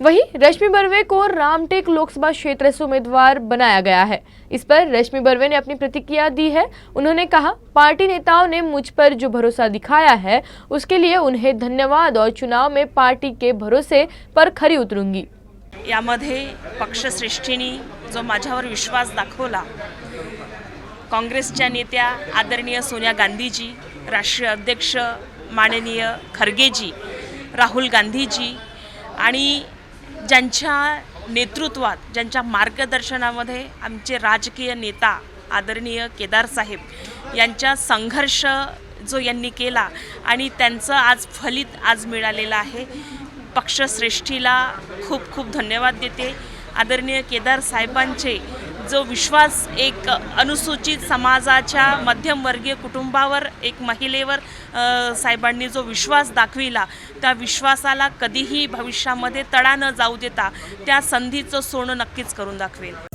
वहीं रश्मि बर्वे को रामटेक लोकसभा क्षेत्र से उम्मीदवार बनाया गया है। इस पर रश्मि बर्वे ने अपनी प्रतिक्रिया दी है। उन्होंने कहा, पार्टी नेताओं ने मुझ पर जो भरोसा दिखाया है उसके लिए उन्हें धन्यवाद और चुनाव में पार्टी के भरोसे पर खरी उतरूंगी। यामध्ये पक्षश्रेष्ठींनी जो माझ्यावर विश्वास दाखवला, काँग्रेसच्या नेत्या आदरणीय सोनिया गांधीजी, राष्ट्रीय अध्यक्ष माननीय खरगेजी, राहुल गांधीजी आणि ज्यांच्या नेतृत्वात, ज्यांच्या मार्गदर्शनामध्ये आमचे राजकीय नेता आदरणीय केदार साहेब यांचा संघर्ष जो यांनी केला आणि त्यांचं आज फलित आज मिळालेलं आहे। पक्षश्रेष्ठीला खूप खूप धन्यवाद देते। आदरणीय केदार साहेबांचे जो विश्वास एक अनुसूचित समाजाच्या मध्यमवर्गीय कुटुंबावर, एक महिलेवर साहेबांनी जो विश्वास दाखविला, त्या विश्वासाला कधीही भविष्यामध्ये तडा न जाऊ देता त्या संधीचं सोनं नक्कीच करून दाखवेल।